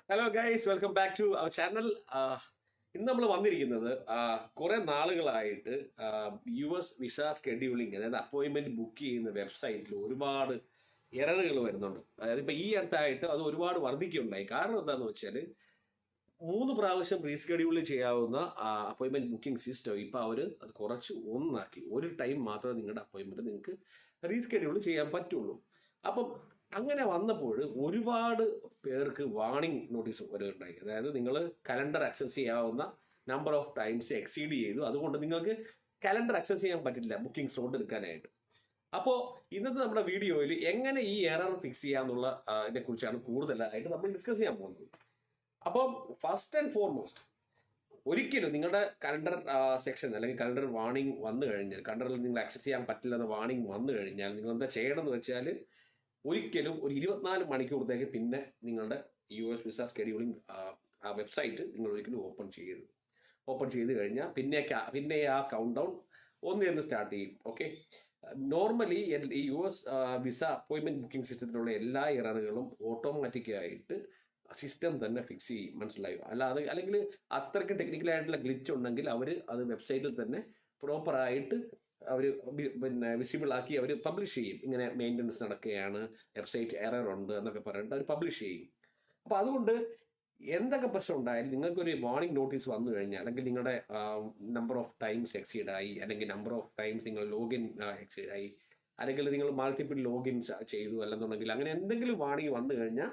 Hello guys, welcome back to our channel. ഇന്ന് നമ്മൾ വന്നിരിക്കുന്നത് കുറെ നാളുകളായിട്ട് US വിസ സ്കെഡ്യൂളിംഗ്, അതായത് അപ്പോയിന്റ്മെന്റ് ബുക്ക് ചെയ്യുന്ന വെബ്സൈറ്റിൽ ഒരുപാട് എററുകൾ വരുന്നുണ്ട്. അതായത് ഇപ്പൊ ഈ അടുത്തായിട്ട് അത് ഒരുപാട് വർദ്ധിക്കുകയുണ്ടായി. കാരണം എന്താണെന്ന് വെച്ചാൽ 3 പ്രാവശ്യം റീസ്കെഡ്യൂൾ ചെയ്യാവുന്ന അപ്പോയിന്റ്മെന്റ് ബുക്കിംഗ് സിസ്റ്റം ഇപ്പൊ അവര് അത് കുറച്ച് ഒന്നാക്കി. ഒരു ടൈം മാത്രമേ നിങ്ങളുടെ അപ്പോയിന്റ്മെന്റ് നിങ്ങൾക്ക് റീസ്കെഡ്യൂൾ ചെയ്യാൻ പറ്റുള്ളൂ. അപ്പം അങ്ങനെ വന്നപ്പോൾ ഒരുപാട് പേർക്ക് വാർണിംഗ് നോട്ടീസ് വരുന്നുണ്ടായി. അതായത് നിങ്ങൾ കലണ്ടർ ആക്സസ് ചെയ്യാവുന്ന നമ്പർ ഓഫ് ടൈംസ് എക്സീഡ് ചെയ്തു, അതുകൊണ്ട് നിങ്ങൾക്ക് കലണ്ടർ ആക്സസ് ചെയ്യാൻ പറ്റില്ല ബുക്കിംഗ് സ്ലോട്ട് എടുക്കാനായിട്ട്. അപ്പോൾ ഇന്നത്തെ നമ്മുടെ വീഡിയോയിൽ എങ്ങനെ ഈ എറർ ഫിക്സ് ചെയ്യാന്നുള്ള ഇതിനെ കുറിച്ചാണ് കൂടുതലായിട്ട് നമ്മൾ ഡിസ്കസ് ചെയ്യാൻ പോകുന്നത്. അപ്പം ഫസ്റ്റ് ആൻഡ് ഫോർമോസ്റ്റ്, ഒരിക്കലും നിങ്ങളുടെ കലണ്ടർ സെക്ഷൻ അല്ലെങ്കിൽ കലണ്ടർ വാർണിംഗ് വന്നു കഴിഞ്ഞാൽ, കലണ്ടറിൽ നിങ്ങൾ ആക്സസ് ചെയ്യാൻ പറ്റില്ലെന്ന വാർണിംഗ് വന്നു കഴിഞ്ഞാൽ നിങ്ങൾ എന്താ ചെയ്യണമെന്ന് വെച്ചാൽ, ഒരിക്കലും ഒരു 24 മണിക്കൂറത്തേക്ക് പിന്നെ നിങ്ങളുടെ US വിസ സ്കെഡ്യൂളിംഗ് ആ വെബ്സൈറ്റ് നിങ്ങൾ ഒരിക്കലും ഓപ്പൺ ചെയ്ത് കഴിഞ്ഞാൽ പിന്നെ ആ കൗണ്ട് ഡൗൺ ഒന്നിരുന്ന് സ്റ്റാർട്ട് ചെയ്യും. ഓക്കെ, നോർമലി ഈ US വിസ അപ്പോയിന്റ്മെന്റ് ബുക്കിംഗ് സിസ്റ്റത്തിലുള്ള എല്ലാ എററുകളും ഓട്ടോമാറ്റിക്കായിട്ട് സിസ്റ്റം തന്നെ ഫിക്സ് ചെയ്യും. മനസ്സിലായോ? അല്ലെങ്കിൽ അത്രയ്ക്ക് ടെക്നിക്കലായിട്ടുള്ള ഗ്ലിച്ച് ഉണ്ടെങ്കിൽ അവർ അത് വെബ്സൈറ്റിൽ തന്നെ പ്രോപ്പറായിട്ട് അവർ പിന്നെ വിസിബിൾ ആക്കി അവർ പബ്ലിഷ് ചെയ്യും. ഇങ്ങനെ മെയിൻ്റനൻസ് നടക്കുകയാണ്, വെബ്സൈറ്റ് എറർ ഉണ്ട് എന്നൊക്കെ പറഞ്ഞിട്ട് അവർ പബ്ലിഷ് ചെയ്യും. അപ്പോൾ അതുകൊണ്ട് എന്തൊക്കെ പ്രശ്നം ഉണ്ടായാലും നിങ്ങൾക്കൊരു വാർണിംഗ് നോട്ടീസ് വന്നു കഴിഞ്ഞാൽ, അല്ലെങ്കിൽ നിങ്ങളുടെ നമ്പർ ഓഫ് ടൈംസ് എക്സീഡ് ആയി, അല്ലെങ്കിൽ നമ്പർ ഓഫ് ടൈംസ് നിങ്ങൾ ലോഗിൻ എക്സീഡ് ആയി, അല്ലെങ്കിൽ നിങ്ങൾ മൾട്ടിപ്പിൾ ലോഗിൻസ് ചെയ്തു അല്ലെന്നുണ്ടെങ്കിൽ അങ്ങനെ എന്തെങ്കിലും വാർണിംഗ് വന്നു കഴിഞ്ഞാൽ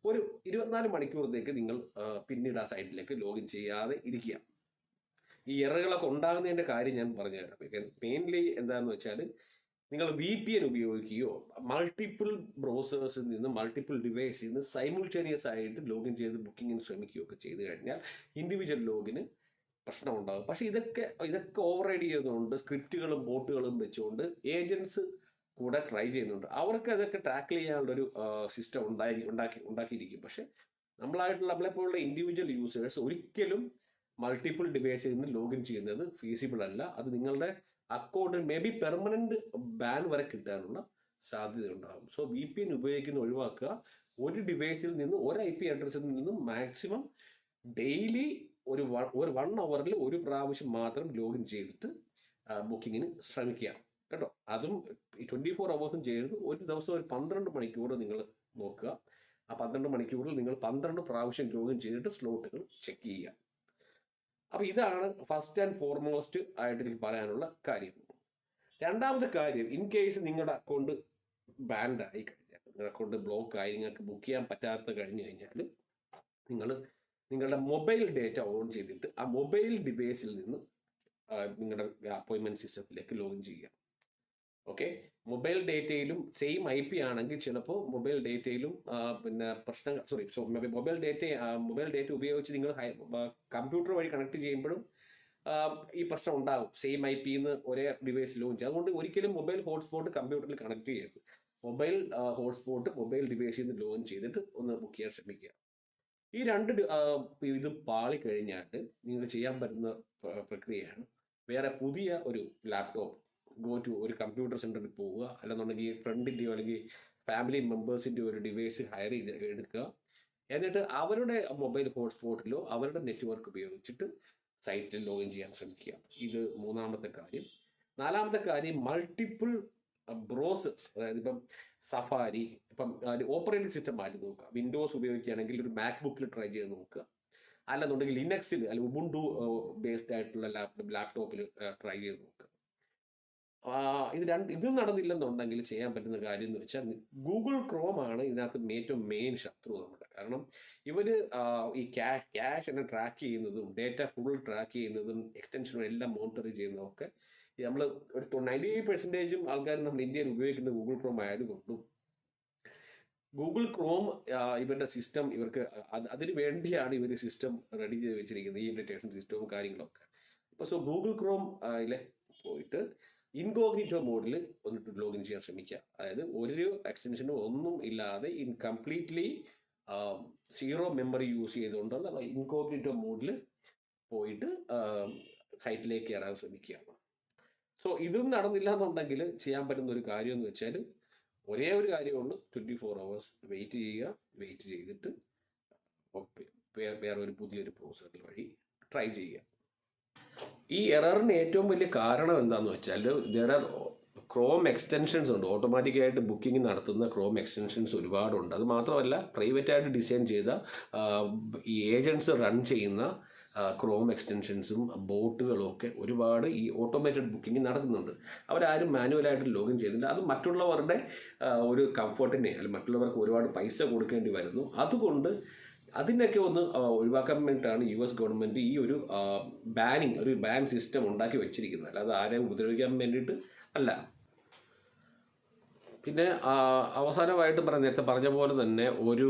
ഒരു 24 മണിക്കൂറത്തേക്ക് നിങ്ങൾ പിന്നീട് ആ സൈറ്റിലേക്ക് ലോഗിൻ ചെയ്യാതെ ഇരിക്കുക. ഈ എററുകളൊക്കെ ഉണ്ടാകുന്നതിന്റെ കാര്യം ഞാൻ പറഞ്ഞുതരാം. മെയിൻലി എന്താണെന്ന് വെച്ചാൽ, നിങ്ങൾ VPN ഉപയോഗിക്കുകയോ മൾട്ടിപ്പിൾ ബ്രൗസേഴ്സിൽ നിന്ന് മൾട്ടിപ്പിൾ ഡിവൈസിൽ നിന്ന് സൈമിൾട്ടേനിയസ് ആയിട്ട് ലോഗിൻ ചെയ്ത് ബുക്കിങ്ങിന് ശ്രമിക്കുകയോ ഒക്കെ ചെയ്ത് കഴിഞ്ഞാൽ ഇൻഡിവിജ്വൽ ലോഗിന് പ്രശ്നമുണ്ടാകും. പക്ഷെ ഇതൊക്കെ ഓവർ റൈഡ് ചെയ്യുന്നതുകൊണ്ട്, സ്ക്രിപ്റ്റുകളും ബോട്ടുകളും വെച്ചുകൊണ്ട് ഏജൻസ് കൂടെ ട്രൈ ചെയ്യുന്നുണ്ട്. അവർക്ക് അതൊക്കെ ടാക്കിൾ ചെയ്യാനുള്ളൊരു സിസ്റ്റം ഉണ്ടാക്കിയിരിക്കും. പക്ഷെ നമ്മളെപ്പോലുള്ള ഇൻഡിവിജ്വൽ യൂസേഴ്സ് ഒരിക്കലും മൾട്ടിപ്പിൾ ഡിവൈസിൽ നിന്ന് ലോഗിൻ ചെയ്യുന്നത് ഫീസിബിൾ അല്ല. അത് നിങ്ങളുടെ അക്കൗണ്ടിൽ മേ ബി പെർമനന്റ് ബാൻ വരെ കിട്ടാനുള്ള സാധ്യത ഉണ്ടാകും. സോ VPN ഉപയോഗിക്കുന്ന ഒഴിവാക്കുക. ഒരു ഡിവൈസിൽ നിന്ന്, ഒരു IP അഡ്രസ്സിൽ നിന്നും മാക്സിമം ഡെയിലി ഒരു 1 അവറിൽ ഒരു പ്രാവശ്യം മാത്രം ലോഗിൻ ചെയ്തിട്ട് ബുക്കിങ്ങിന് ശ്രമിക്കുക കേട്ടോ. അതും 24 അവേഴ്സും ചെയ്യരുത്. ഒരു ദിവസം ഒരു 12 മണിക്കൂർ നിങ്ങൾ നോക്കുക. ആ 12 മണിക്കൂറിൽ നിങ്ങൾ 12 പ്രാവശ്യം ലോഗിൻ ചെയ്തിട്ട് സ്ലോട്ടുകൾ ചെക്ക് ചെയ്യുക. അപ്പൊ ഇതാണ് ഫസ്റ്റ് ആൻഡ് ഫോർമോസ്റ്റ് ആയിട്ട് എനിക്ക് പറയാനുള്ള കാര്യം. രണ്ടാമത്തെ കാര്യം, ഇൻ കേസ് നിങ്ങളുടെ അക്കൗണ്ട് ബാൻഡ് ആയി കഴിഞ്ഞാൽ, നിങ്ങളുടെ അക്കൗണ്ട് ബ്ലോക്ക് ആയി, നിങ്ങൾക്ക് ബുക്ക് ചെയ്യാൻ പറ്റാത്ത കഴിഞ്ഞു കഴിഞ്ഞാൽ, നിങ്ങളുടെ മൊബൈൽ ഡേറ്റ ഓൺ ചെയ്തിട്ട് ആ മൊബൈൽ ഡിവൈസിൽ നിന്ന് നിങ്ങളുടെ അപ്പോയിന്റ്മെന്റ് സിസ്റ്റത്തിലേക്ക് ലോഗിൻ ചെയ്യുക. ഓക്കെ, മൊബൈൽ ഡേറ്റയിലും സെയിം IP ആണെങ്കിൽ ചിലപ്പോൾ മൊബൈൽ ഡേറ്റയിലും പിന്നെ പ്രശ്നങ്ങൾ, മൊബൈൽ ഡേറ്റ ഉപയോഗിച്ച് നിങ്ങൾ കമ്പ്യൂട്ടർ വഴി കണക്ട് ചെയ്യുമ്പോഴും ഈ പ്രശ്നം ഉണ്ടാകും. സെയിം IPന്ന് ഒരേ ഡിവൈസ് ലോഞ്ച് ചെയ്യും. അതുകൊണ്ട് ഒരിക്കലും മൊബൈൽ ഹോട്ട്സ്പോട്ട് കമ്പ്യൂട്ടറിൽ കണക്ട് ചെയ്യരുത്. മൊബൈൽ ഹോട്ട്സ്പോട്ട് മൊബൈൽ ഡിവൈസിൽ നിന്ന് ലോഞ്ച് ചെയ്തിട്ട് ഒന്ന് ബുക്ക് ചെയ്യാൻ ശ്രമിക്കുക. ഈ രണ്ട് ഇത് പാളിക്കഴിഞ്ഞാൽ നിങ്ങൾക്ക് ചെയ്യാൻ പറ്റുന്ന പ്രക്രിയയാണ്, വേറെ പുതിയ ഒരു ലാപ്ടോപ്പ് ഒരു കമ്പ്യൂട്ടർ സെന്ററിൽ പോവുക, അല്ലെന്നുണ്ടെങ്കിൽ ഫ്രണ്ടിൻ്റെയോ അല്ലെങ്കിൽ ഫാമിലി മെമ്പേഴ്സിൻ്റെയോ ഒരു ഡിവൈസ് ഹയർ ചെയ്ത് എടുക്കുക. എന്നിട്ട് അവരുടെ മൊബൈൽ ഹോട്ട്സ്പോട്ടിലോ അവരുടെ നെറ്റ്വർക്ക് ഉപയോഗിച്ചിട്ട് സൈറ്റിൽ ലോഗിൻ ചെയ്യാൻ ശ്രമിക്കുക. ഇത് മൂന്നാമത്തെ കാര്യം. നാലാമത്തെ കാര്യം, മൾട്ടിപ്പിൾ ബ്രൗസേഴ്സ്, അതായത് ഇപ്പം സഫാരി, ഇപ്പം ഓപ്പറേറ്റിംഗ് സിസ്റ്റം മാറ്റി നോക്കുക. വിൻഡോസ് ഉപയോഗിക്കുകയാണെങ്കിൽ ഒരു മാക്ബുക്കിൽ ട്രൈ ചെയ്ത് നോക്കുക, അല്ലെന്നുണ്ടെങ്കിൽ ലിനക്സിൽ അല്ലെങ്കിൽ ഉബുണ്ടു ബേസ്ഡ് ആയിട്ടുള്ള ലാപ്ടോപ്പിൽ ട്രൈ ചെയ്ത് നോക്കുക. ഇതും നടന്നില്ലെന്നുണ്ടെങ്കിൽ ചെയ്യാൻ പറ്റുന്ന കാര്യം എന്ന് വെച്ചാൽ, ഗൂഗിൾ ക്രോം ആണ് ഇതിനകത്ത് ഏറ്റവും മെയിൻ ശത്രു നമ്മുടെ. കാരണം ഇവര് ഈ ക്യാഷ് എന്നെ ട്രാക്ക് ചെയ്യുന്നതും ഡേറ്റ ഫുൾ ട്രാക്ക് ചെയ്യുന്നതും എക്സ്റ്റൻഷനും എല്ലാം മോണിറ്റർ ചെയ്യുന്നതൊക്കെ നമ്മൾ ഒരു 90% ആൾക്കാരും നമ്മൾ ഇന്ത്യയിൽ ഉപയോഗിക്കുന്നത് ഗൂഗിൾ ക്രോം ആയതുകൊണ്ടും, ഗൂഗിൾ ക്രോം ഇവരുടെ സിസ്റ്റം ഇവർക്ക് അതിന് വേണ്ടിയാണ് ഇവർ സിസ്റ്റം റെഡി ചെയ്ത് വെച്ചിരിക്കുന്നത്, ഈ ഇൻവിറ്റേഷൻ സിസ്റ്റവും കാര്യങ്ങളൊക്കെ. അപ്പോൾ സോ ഗൂഗിൾ ക്രോം പോയിട്ട് ഇൻകോഗ്നിറ്റോ മോഡിൽ വന്നിട്ട് ലോഗിൻ ചെയ്യാൻ ശ്രമിക്കുക. അതായത് ഒരു എക്സ്റ്റൻഷനും ഒന്നും ഇല്ലാതെ കംപ്ലീറ്റ്ലി സീറോ മെമ്മറി യൂസ് ചെയ്തുകൊണ്ടുള്ള ഇൻകോഗ്നിറ്റോ മോഡിൽ പോയിട്ട് സൈറ്റിലേക്ക് കയറാൻ ശ്രമിക്കുക. സോ ഇതും നടന്നില്ല എന്നുണ്ടെങ്കിൽ ചെയ്യാൻ പറ്റുന്ന ഒരു കാര്യം എന്ന് വെച്ചാൽ, ഒരേ ഒരു കാര്യമുള്ളൂ, 24 hours വെയിറ്റ് ചെയ്യുക. വെയിറ്റ് ചെയ്തിട്ട് വേറെ ഒരു പുതിയൊരു ബ്രൗസർ വഴി ട്രൈ ചെയ്യുക. ഈ എററിന് ഏറ്റവും വലിയ കാരണം എന്താണെന്ന് വെച്ചാൽ ക്രോം എക്സ്റ്റൻഷൻസ് ഉണ്ട്. ഓട്ടോമാറ്റിക്കായിട്ട് ബുക്കിംഗ് നടത്തുന്ന ക്രോം എക്സ്റ്റൻഷൻസ് ഒരുപാടുണ്ട്. അത് മാത്രമല്ല പ്രൈവറ്റായിട്ട് ഡിസൈൻ ചെയ്ത ഈ ഏജൻറ്റ്സ് റൺ ചെയ്യുന്ന ക്രോം എക്സ്റ്റൻഷൻസും ബോട്ടുകളും ഒക്കെ ഒരുപാട് ഈ ഓട്ടോമേറ്റഡ് ബുക്കിംഗ് നടത്തുന്നുണ്ട്. അവരാരും മാനുവലായിട്ട് ലോഗിൻ ചെയ്യുന്നില്ല. അത് മറ്റുള്ളവരുടെ ഒരു കംഫർട്ടിനെ അല്ലെങ്കിൽ മറ്റുള്ളവർക്ക് ഒരുപാട് പൈസ കൊടുക്കേണ്ടി വരുന്നു. അതുകൊണ്ട് അതിനൊക്കെ ഒന്ന് ഒഴിവാക്കാൻ വേണ്ടിയിട്ടാണ് US ഗവൺമെൻറ് ഈ ഒരു ബാൻ സിസ്റ്റം ഉണ്ടാക്കി വെച്ചിരിക്കുന്നത്. അല്ലാതെ ആരെയും ഉപദ്രവിക്കാൻ വേണ്ടിയിട്ട് അല്ല. പിന്നെ അവസാനമായിട്ട് നേരത്തെ പറഞ്ഞ പോലെ തന്നെ ഒരു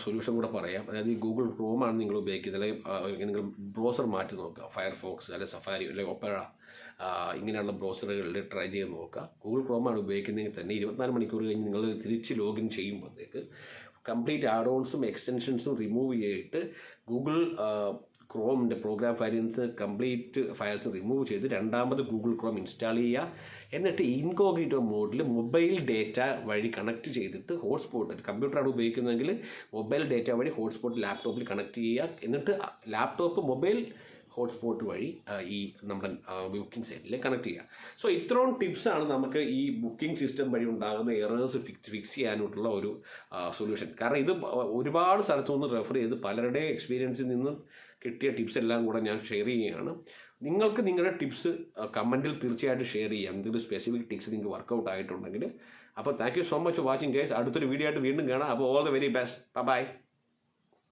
സൊല്യൂഷൻ കൂടെ പറയാം. അതായത് ഈ ഗൂഗിൾ ക്രോമാണ് നിങ്ങൾ ഉപയോഗിക്കുന്നത്, അല്ലെങ്കിൽ നിങ്ങൾ ബ്രൗസർ മാറ്റി നോക്കുക. ഫയർഫോക്സ് അല്ലെങ്കിൽ സഫാരി അല്ലെങ്കിൽ ഒപ്പറ ഇങ്ങനെയുള്ള ബ്രൗസറുകളിൽ ട്രൈ ചെയ്ത് നോക്കുക. ഗൂഗിൾ ക്രോമാണ് ഉപയോഗിക്കുന്നതെങ്കിൽ തന്നെ 24 മണിക്കൂർ കഴിഞ്ഞ് നിങ്ങൾ തിരിച്ച് ലോഗിൻ ചെയ്യുമ്പോഴത്തേക്ക് കംപ്ലീറ്റ് ആഡോൺസും എക്സ്റ്റൻഷൻസും റിമൂവ് ചെയ്തിട്ട് ഗൂഗിൾ ക്രോമിൻ്റെ പ്രോഗ്രാം കംപ്ലീറ്റ് ഫയൽസ് റിമൂവ് ചെയ്ത് രണ്ടാമത് ഗൂഗിൾ ക്രോം ഇൻസ്റ്റാൾ ചെയ്യുക. എന്നിട്ട് ഇൻകോഗ്നിറ്റോ മോഡിൽ മൊബൈൽ ഡേറ്റ വഴി കണക്ട് ചെയ്തിട്ട് ഹോട്ട്സ്പോട്ട്, കമ്പ്യൂട്ടറാണ് ഉപയോഗിക്കുന്നതെങ്കിൽ മൊബൈൽ ഡേറ്റ വഴി ഹോട്ട്സ്പോട്ട് ലാപ്ടോപ്പിൽ കണക്ട് ചെയ്യുക. എന്നിട്ട് ലാപ്ടോപ്പ് മൊബൈൽ ഹോട്ട്സ്പോട്ട് വഴി ഈ നമ്മുടെ ബുക്കിംഗ് സൈറ്റിൽ കണക്ട് ചെയ്യുക. സോ ഇത്രയും ടിപ്സാണ് നമുക്ക് ഈ ബുക്കിംഗ് സിസ്റ്റം വഴി ഉണ്ടാകുന്ന എറേഴ്സ് ഫിക്സ് ചെയ്യാനായിട്ടുള്ള ഒരു സൊല്യൂഷൻ. കാരണം ഇത് ഒരുപാട് സ്ഥലത്തുനിന്ന് റെഫർ ചെയ്ത് പലരുടെയും എക്സ്പീരിയൻസിൽ നിന്നും കിട്ടിയ ടിപ്സ് എല്ലാം കൂടെ ഞാൻ ഷെയർ ചെയ്യുകയാണ്. നിങ്ങൾക്ക് നിങ്ങളുടെ ടിപ്സ് കമൻറ്റിൽ തീർച്ചയായിട്ടും ഷെയർ ചെയ്യാം. എന്തെങ്കിലും സ്പെസിഫിക് ടിപ്സ് നിങ്ങൾക്ക് വർക്കൗട്ട് ആയിട്ടുണ്ടെങ്കിൽ. അപ്പോൾ thank you so much for watching guys. അടുത്തൊരു വീഡിയോ ആയിട്ട് വീണ്ടും കാണാം. അപ്പോൾ all the very best. By.